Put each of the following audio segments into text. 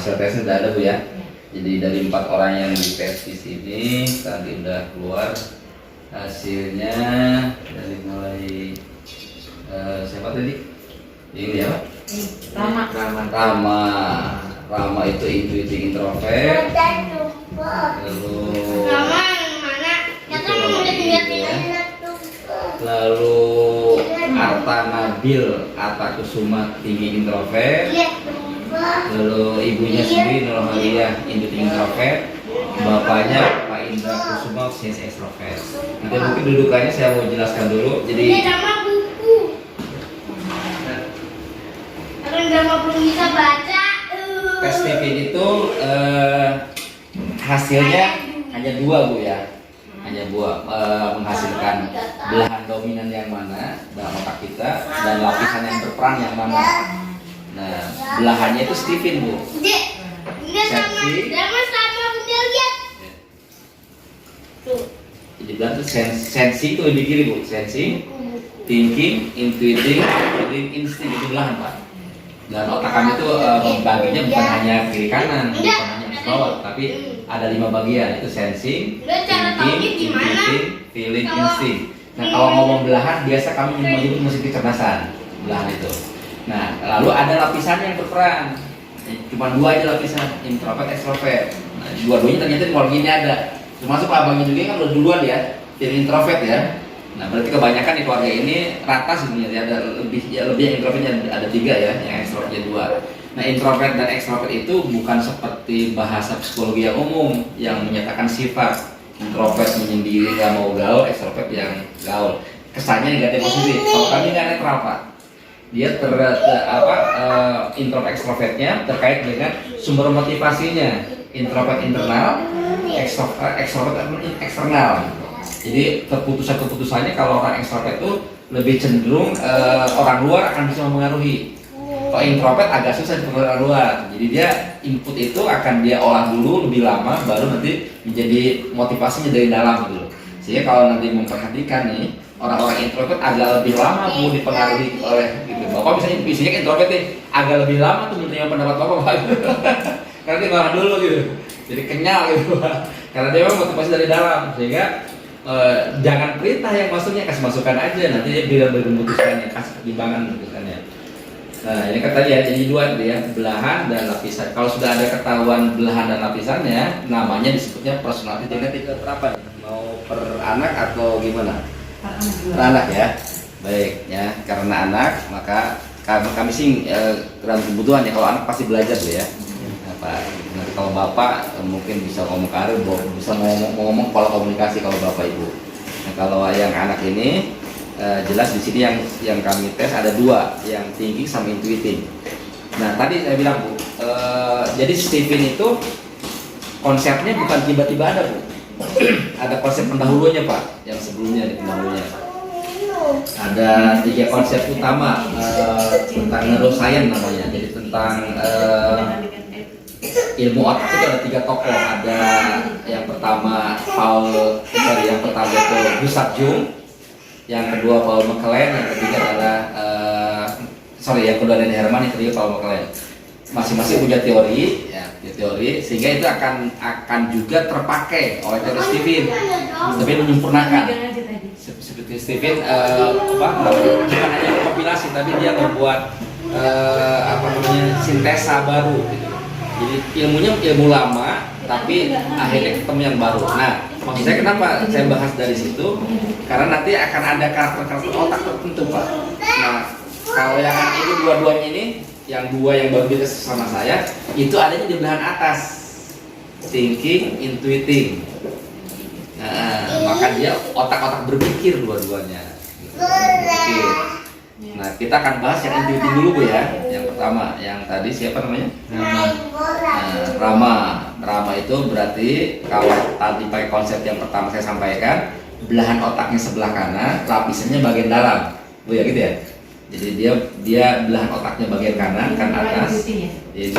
hasil tesnya sudah ada Bu ya. Jadi dari 4 orang yang dites di sini tadi udah keluar hasilnya dari mulai siapa tadi? Ini apa? Rama itu intuitif introvert. Lalu Arta Nabil Atakusuma tinggi introvert. Lalu ibunya sendiri Nurhaliah intuitif introvert. Bapaknya Pak Indra Kusuma sensi extrovert. Nanti mungkin dudukannya saya mau jelaskan dulu. Jadi belum bisa baca. Tes Stephen itu hasilnya hanya 2 Bu ya. Hanya 2 menghasilkan belahan dominan yang mana dalam otak kita dan lapisan yang berperan yang mana. Nah, belahannya itu Stephen Bu. Jadi bilang tuh sensi itu di kiri Bu. Sensi, thinking, intuiting, feeling, insting itu belahan Pak. Dan otak kami itu membaginya bukan hanya kiri kanan, bukan hanya atas bawah, tapi ada 5 bagian, itu sensing, thinking, intuiting, feeling, insting. Nah kalau ngomong belahan biasa kami menyebut musik kecerdasan belahan itu. Nah lalu ada lapisan yang berperan, cuma 2 aja lapisan, introvert, extrovert. Nah, dua-duanya ternyata di keluarga ini ada, termasuk abangnya juga kan udah duluan ya, jadi introvert ya. Nah berarti kebanyakan di keluarga ini rata sebenarnya, ada lebih yang introvertnya ada 3 ya, yang extrovertnya 2. Nah introvert dan extrovert itu bukan seperti bahasa psikologi yang umum yang menyatakan sifat. Introvert menyendiri nggak mau gaul, extrovert yang gaul. Kesannya negatif positif. Kalau kami nggak netral Pak. Dia introvert extrovertnya terkait dengan sumber motivasinya. Introvert internal, extrovert eksternal. Jadi keputusannya kalau orang ekstrovert itu lebih cenderung orang luar akan bisa mempengaruhi. Kalau introvert agak susah dipengaruhi orang luar. Jadi dia input itu akan dia olah dulu lebih lama, baru nanti menjadi motivasinya dari dalam gitu. Sehingga kalau nanti memperhatikan nih orang-orang introvert agak lebih lama Bu dipengaruhi oleh gitu. Bapak misalnya visinya introvert nih agak lebih lama tuh menerima pendapat Bapak karena dia marah dulu gitu. Jadi kenyal gitu karena dia memang motivasi dari dalam sehingga jangan perintah yang masuknya, kasih masukan aja, nanti dia bilang memutuskannya, kasih pertimbangan memutuskannya. Nah ini kan tadi ya, jadi 2 ya, belahan dan lapisan. Kalau sudah ada ketahuan belahan dan lapisannya, namanya disebutnya personality genetik. Berapa nih? Mau per anak atau gimana? Per anak ya. Baik ya, karena anak maka kami sih dalam kebutuhan ya, kalau anak pasti belajar ya. Nanti kalau bapak mungkin bisa ngomong karir, bisa ngomong pola komunikasi kalau bapak ibu. Nah kalau yang anak ini jelas di sini yang kami tes ada 2, yang thinking sama intuiting. Nah tadi saya bilang Bu, jadi Stephen itu konsepnya bukan tiba-tiba ada Bu. Ada konsep pendahulunya Pak, yang sebelumnya di pendahulunya. Ada 3 konsep utama tentang neuroscience namanya. Jadi tentang ilmu otak itu ada 3 tokoh. Ada yang pertama yang pertama itu Gustav Jung, yang kedua Paul MacLean, yang ketiga adalah yang kedua Danny Herman, yang ketiga Paul MacLean. Masing-masing punya teori, ya, teori sehingga itu akan juga terpakai oleh teori Stephen, tapi menyempurnakan. Seperti Stephen bukan hanya kompilasi, tapi dia membuat sintesa baru. Gitu. Jadi ilmunya ilmu lama, tapi akhirnya ketemu yang baru. Nah, maksud saya kenapa saya bahas dari situ? Karena nanti akan ada karakter-karakter otak tertentu Pak. Nah, kalau yang ini dua-duanya ini, yang 2 yang baru dites sama saya, itu adanya di belahan atas, thinking, intuiting. Nah, maka dia otak-otak berpikir dua-duanya. Berpikir. Nah, kita akan bahas yang intuiting dulu Bu ya. Yang pertama, yang tadi siapa namanya? Rama itu berarti kalau tadi pakai konsep yang pertama saya sampaikan, belahan otaknya sebelah kanan, lapisannya bagian dalam. Bu ya gitu ya. Jadi dia belahan otaknya bagian kanan, kan atas. Jadi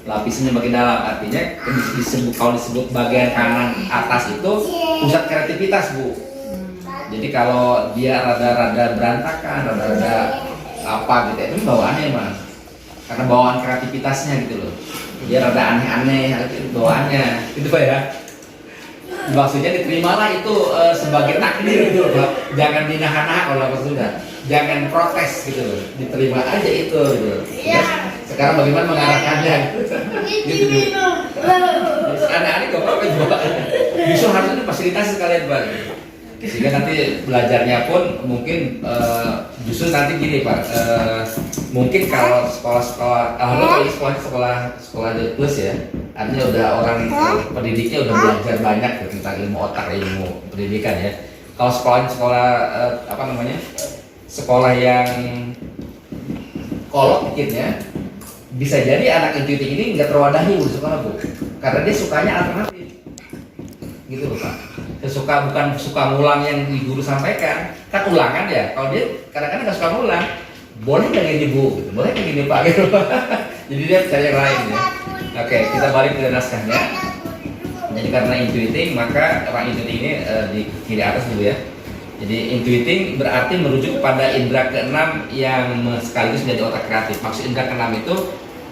lapisannya bagian dalam, artinya kalau disebut bagian kanan atas itu pusat kreativitas Bu. Jadi kalau dia rada-rada berantakan, rada-rada apa gitu, itu bawaannya Mas. Karena bawaan kreativitasnya gitu loh. dia rada aneh-aneh bawaannya, itu Pak ya. Maksudnya diterimalah itu sebagai takdir gitu loh Pak. Jangan dinahan-nahan kalau Bapak sudah. Jangan protes gitu loh. Diterima aja itu gitu loh. Sekarang bagaimana mengarahkannya gitu dulu. Aneh-aneh kok Pak juga. Justru harusnya difasilitasi sekalian Pak. Sehingga nanti belajarnya pun mungkin justru nanti gini Pak, mungkin kalau sekolah-sekolah, sekolah plus ya, artinya udah orang pendidiknya udah belajar banyak tentang ilmu otak, ilmu pendidikan ya. Kalau sekolah apa namanya, sekolah yang kolot dikit ya, bisa jadi anak intuitif ini nggak terwadahi di sekolah Bu, karena dia sukanya alternatif gitu loh Pak. Bukan suka ngulang yang di guru sampaikan, kan ulangan ya. Kalau dia kadang-kadang nggak suka ngulang, boleh nggak gini Bu, gitu. Boleh nggak gini Pak, gitu. Jadi dia cari yang lain ya. Oke, kita balik ke naskahnya. Jadi karena intuiting, maka orang intuiting ini di kiri atas dulu ya. Jadi intuiting berarti merujuk kepada indera keenam yang sekaligus menjadi otak kreatif. Maksud indera keenam itu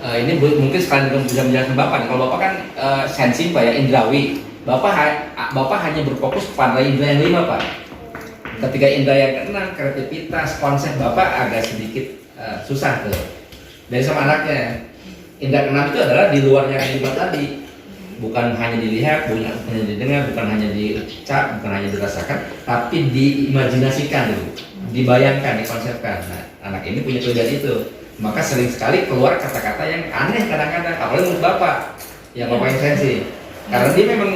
ini mungkin sekalian bisa menjelaskan Bapak. Kalau Bapak kan sensi Pak ya, indrawi. Bapak hanya berfokus pada indera yang 5 Pak. Ketika indera yang keenam, kreativitas, konsep Bapak agak sedikit susah tuh. Dari sama anaknya, indera keenam itu adalah di luar yang 5 tadi. Bukan hanya dilihat, bukan hanya didengar, bukan hanya dicap, bukan hanya dirasakan, tapi diimajinasikan dulu, dibayangkan, dikonsepkan. Nah, anak ini punya kelebihan itu. Maka sering sekali keluar kata-kata yang aneh kadang-kadang, apalagi menurut Bapak, yang Bapak yang sensi. Karena dia memang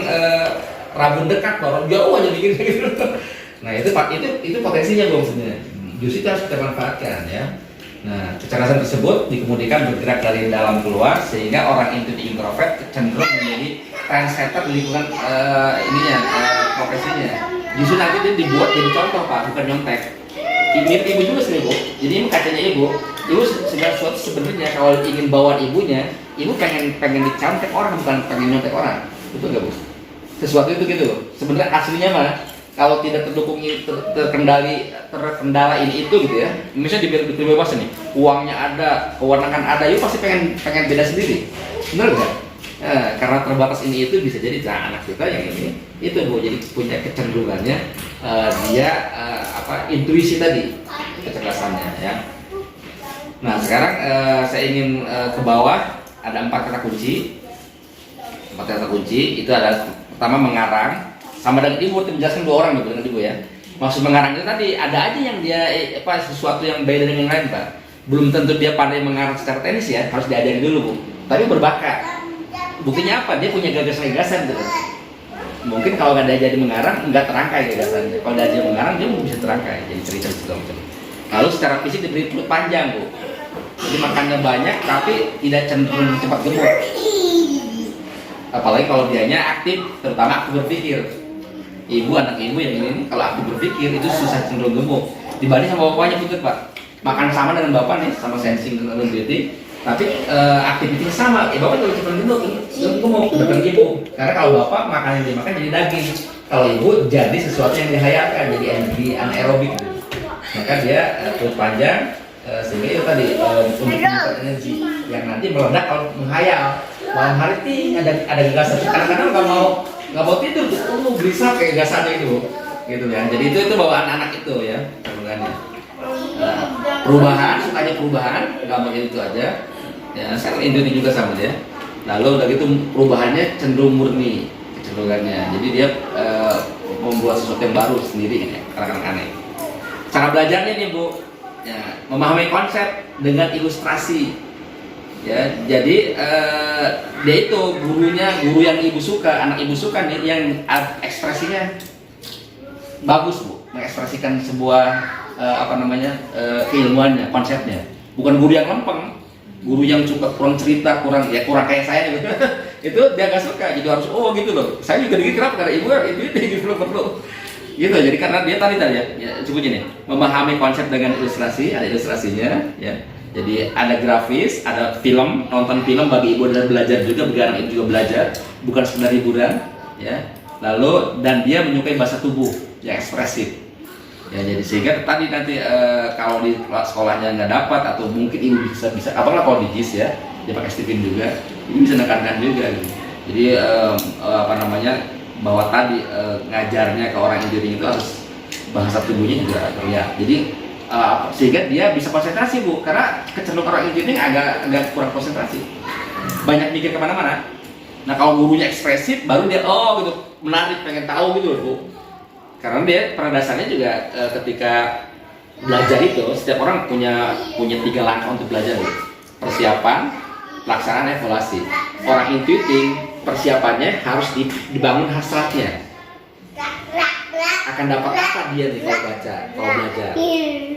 rabun dekat, orang jauh aja bikin gitu. Nah itu potensinya Bang sebenarnya. Justru itu harus kita manfaatkan ya. Nah kecerdasan tersebut dikemudikan bergerak dari dalam keluar sehingga orang intuitif introvert cenderung menjadi trendsetter di lingkungan profesinya. Justru nanti dia dibuat jadi contoh Pak, bukan nyontek. Ibu juga sering Bu. Jadi ini kacanya ibu segala sesuatu sebenarnya kalau ingin bawaan ibunya, ibu pengen dicontek orang bukan pengen nyontek orang. Betul nggak Bu? Sesuatu itu gitu. Sebenarnya aslinya mah kalau tidak terdukung terkendala ini itu gitu ya. Misalnya diberi bebas nih, uangnya ada, kewenangan ada, yuk pasti pengen beda sendiri. Benar nggak? Nah, karena terbatas ini itu bisa jadi anak kita yang ini itu Bu, jadi punya kecenderungannya dia intuisi tadi, kecerdasannya ya. Nah sekarang saya ingin ke bawah, ada 4 kata kunci. 4 kata kunci itu adalah pertama mengarang, sama dengan ibu menjelaskan 2 orang dengan ibu ya. Maksud mengarang itu tadi ada aja yang dia sesuatu yang beda dengan yang lain Pak. Belum tentu dia pandai mengarang secara teknis ya, harus diajari dulu Bu. Tapi berbakat. Buktinya apa? Dia punya gagasan-gagasan gitu. Mungkin kalau nggak diajari mengarang nggak terangkai gagasannya. Kalau diajari mengarang dia bisa terangkai, jadi cerita segala macam. Lalu secara fisik diberi perut panjang Bu. Jadi makannya banyak tapi tidak cenderung cepat gemuk. Apalagi kalau dianya aktif, terutama aktif berpikir. Anak ibu yang ini kalau aktif berpikir itu susah cenderung gemuk. Dibanding sama bapaknya putih Pak. Makan sama dengan bapak nih, sama sensing dan beauty, tapi aktivitasnya sama. Bapak juga cepat gemuk daripada ibu. Karena kalau bapak makan yang dimakan jadi daging. Kalau ibu jadi sesuatu yang dihayalkan, jadi energi anaerobik. Maka dia perut panjang, sehingga itu tadi untuk mendapat energi yang nanti meledak kalau menghayal. Malam hari ini ada gagasan. Kadang-kadang nggak mau tidur, gelisah kayak gagasannya itu, gitu ya. Jadi itu bawaan anak itu ya, kandungannya. Perubahan, sukanya perubahan, nggak mau itu aja. Ya, sekarang Indonesia juga sama ya. Lalu udah gitu perubahannya cenderung murni kecenderungannya. Jadi dia membuat sesuatu yang baru sendiri, ya, kadang-kadang aneh. Cara belajarnya nih Bu, ya, memahami konsep dengan ilustrasi. Ya, jadi dia itu guru yang ibu suka, anak ibu suka nih yang ekspresinya bagus Bu, mengekspresikan sebuah keilmuannya, konsepnya. Bukan guru yang lempeng, guru yang suka kurang cerita, kurang kayak saya gitu. Itu dia gak suka, jadi harus gitu loh. Saya juga dikit kenapa karena ibu itu gitu loh perlu. Gitu, jadi karena dia tadi ya sebut ini, memahami konsep dengan ilustrasi, ada ilustrasinya ya. Jadi ada grafis, ada film, nonton film bagi ibu dan belajar juga, bagi anak ibu juga belajar, bukan sekedar hiburan, ya. Lalu dan dia menyukai bahasa tubuh yang ekspresif, ya. Jadi sehingga tadi nanti kalau di sekolahnya nggak dapat atau mungkin ibu bisa, apalagi kalau di JIS ya, dia pakai Stephen juga, Ini bisa menekankan juga gitu. Jadi apa namanya, bahwa tadi ngajarnya ke orang engineering itu harus bahasa tubuhnya juga terlihat. Jadi sehingga dia bisa konsentrasi Bu, karena kecenderungan orang engineering agak kurang konsentrasi, banyak mikir kemana-mana. Nah kalau gurunya ekspresif, baru dia gitu menarik, pengen tahu gitu Bu. Karena dia pada dasarnya juga ketika belajar itu setiap orang punya 3 langkah untuk belajar Bu. Persiapan, pelaksanaan, evaluasi. Orang intuiting persiapannya harus dibangun hasratnya. Akan dapat apa dia nih kalau belajar?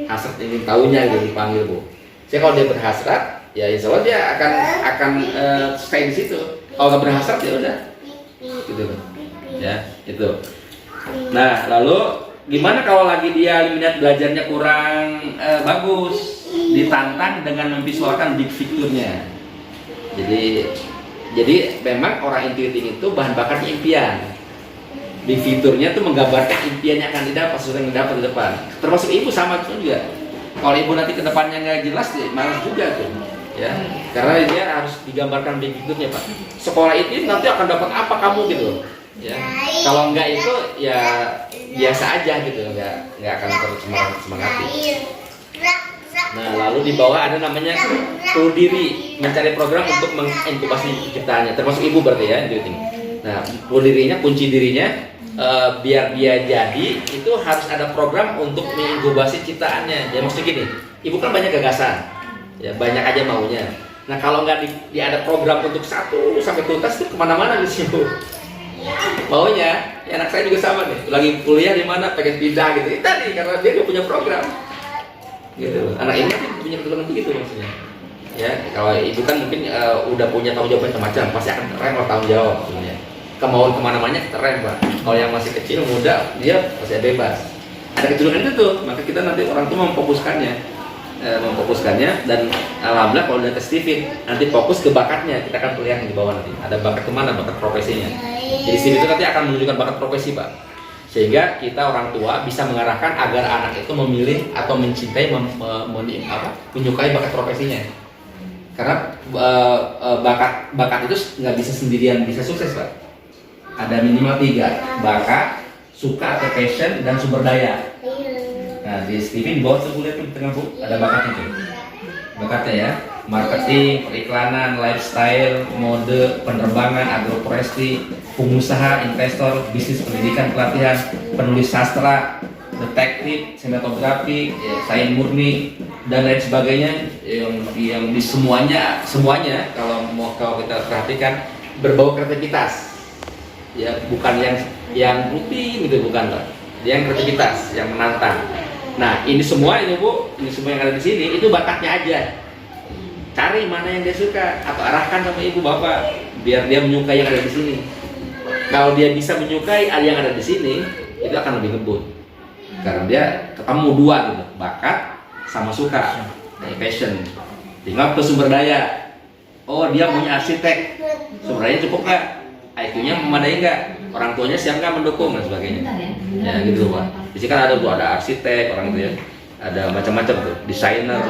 Hasrat ingin tahunya gitu dipanggil Bu. Jadi kalau dia berhasrat, ya insya Allah dia akan stay di situ. Kalau nggak berhasrat ya udah, gitu ya itu. Nah lalu gimana kalau lagi dia minat belajarnya kurang bagus? Ditantang dengan memvisualkan big picture-nya. Jadi memang orang intuiting itu bahan bakarnya impian. Big picture-nya tuh menggambarkan impiannya akan didapat, sesuatu yang didapat di depan. Termasuk ibu sama juga. Kalau ibu nanti ke depannya nggak jelas, malas juga tuh. Ya, karena dia harus digambarkan big picture-nya Pak. Sekolah itu nanti akan dapat apa kamu gitu. Ya, kalau enggak itu ya biasa aja gitu, nggak akan tersemangati. Nah, lalu di bawah ada namanya tahu diri, mencari program untuk menginkubasi ciptaannya, termasuk ibu berarti ya, intuiting. Nah, tahu dirinya, kunci dirinya, biar dia jadi itu harus ada program untuk menginkubasi ciptaannya. Ya maksudnya gini, ibu kan banyak gagasan, ya banyak aja maunya. Nah, kalau nggak ada program untuk satu sampai tuntas itu kemana-mana di situ. Maunya, ya anak saya juga sama nih, lagi kuliah di mana pengen pindah gitu. Tadi karena dia nggak punya program. Gitu. Anak ini punya keturunan gitu maksudnya. Ya, kalau ibu kan mungkin udah punya tanggung jawab macam-macam, pasti akan rem atau tanggung jawab sebenarnya. Kemauan kemana-mana terem Pak. Kalau yang masih kecil muda dia masih bebas. Ada kecenderungan itu tuh, maka kita nanti orang tua memfokuskannya dan alhamdulillah kalau udah ke Steven nanti fokus ke bakatnya, kita akan perlihatkan di bawah nanti. Ada bakat kemana, bakat profesinya. Jadi Steven itu nanti akan menunjukkan bakat profesi Pak. Sehingga kita orang tua bisa mengarahkan agar anak itu memilih atau mencintai, menyukai bakat profesinya. Karena bakat itu nggak bisa sendirian bisa sukses Pak. Ada minimal 3, bakat, suka atau passion, dan sumber daya. Nah di Steven bawah tuh lihat di tengah Bu, ada bakatnya tuh. Bakatnya ya, marketing, periklanan, lifestyle, mode, penerbangan, agroforestry, pengusaha, investor, bisnis, pendidikan, pelatihan, penulis sastra, detektif, sinematografi, sains murni, dan lain sebagainya. Yang di semuanya kalau kita perhatikan berbau kreativitas. Ya bukan yang rutin gitu, bukan Pak. Yang kreativitas, yang menantang. Nah ini semua Bu, ini semua yang ada di sini itu bakatnya aja. Cari mana yang dia suka atau arahkan sama ibu bapak biar dia menyukai yang ada di sini. Kalau dia bisa menyukai yang ada di sini, itu akan lebih ngebut. Karena dia ketemu 2 gitu, bakat sama suka, passion. Tinggal ke sumber daya. Oh dia punya arsitek, sumber daya cukup nggak? IQ-nya memadai nggak? Orang tuanya siap nggak mendukung dan sebagainya. Ya gitu Pak. Di sini kan ada arsitek orang itu ya, ada macam-macam tuh, desainer,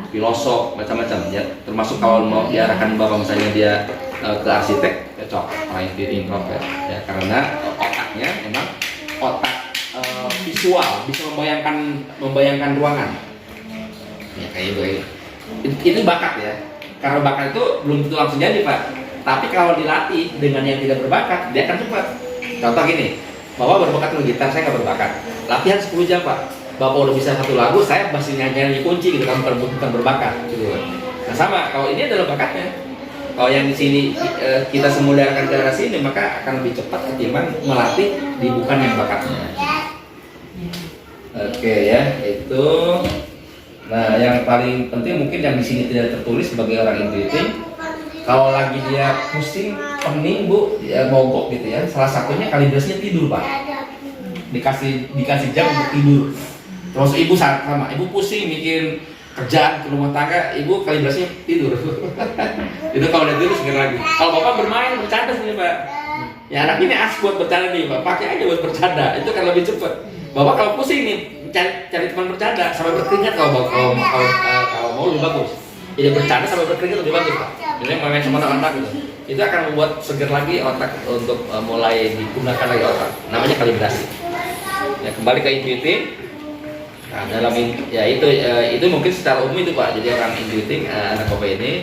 filosof, macam-macam ya. Termasuk kalau mau diarahkan bapak misalnya dia ke arsitek, cocok orang yang introvert ya, karena otaknya memang otak visual, bisa membayangkan ruangan. Ya kayak gitu. Itu bakat ya. Karena bakat itu belum tentu langsung jadi Pak. Tapi kalau dilatih dengan yang tidak berbakat, dia akan cepat. Contoh gini, Bapak berbakat main gitar, saya nggak berbakat. Latihan 10 jam Pak. Bapak udah bisa 1 lagu, saya masih nyanyi kunci gitu, kan bukan berbakat gitu. Nah sama, kalau ini adalah bakatnya. Kalau yang di sini kita semua akan ke arah sini, maka akan lebih cepat ketimbang melatih di bukan yang bakatnya. Oke ya, itu. Nah, yang paling penting mungkin yang di sini tidak tertulis sebagai orang intuiting. Kalau lagi dia pusing, pening Bu, ya mogok gitu ya. Salah satunya kalibrasinya tidur Pak. Dikasih jam untuk tidur. Terus ibu sama, ibu pusing bikin kerjaan ke rumah tangga, ibu kalibrasinya tidur. Itu kalau udah tidur segera lagi. Kalau bapak bermain, bercanda sini Pak. Ya anak ini as buat bercanda nih Pak, pakai aja buat bercanda. Itu kan lebih cepet. Bapak kalau pusing nih, cari teman bercanda sampai berkeringat kalau mau lebih bagus. Jadi bercanda sampai berkeringat lebih bagus Pak. Ini main sama anak-anak gitu. Itu akan membuat segar lagi otak untuk mulai digunakan lagi otak. Namanya kalibrasi. Ya, kembali ke intuitif. Nah, ya itu mungkin secara umum itu Pak. Jadi orang intuitif anak Bapak ini